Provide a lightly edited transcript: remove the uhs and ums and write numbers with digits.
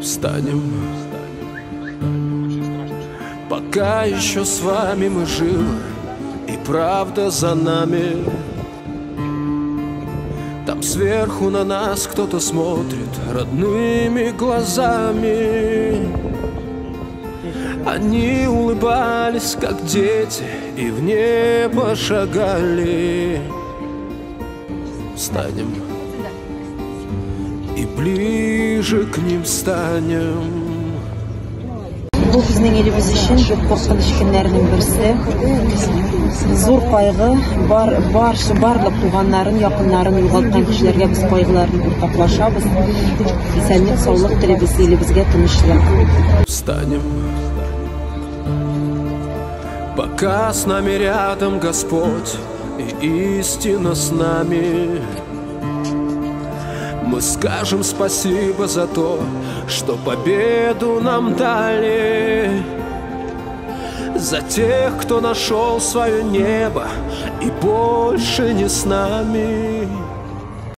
Встанем, пока еще с вами мы живы, и правда за нами. Там сверху на нас кто-то смотрит родными глазами. Они улыбались, как дети, и в небо шагали. Встанем и ближе к ним станем. Бу безнең илебез өчен бик куркыныч көннәрнең берсе. Зур кайгы, барлык туганнарын, якыннарын югалткан кешеләргә без кайгыларны уртаклашабыз. Исәнлек, саулык телибез, илебезгә тынычлык. Встанем, пока с нами рядом Господь и истина с нами. Мы скажем спасибо за то, что победу нам дали, за тех, кто нашел свое небо и больше не с нами.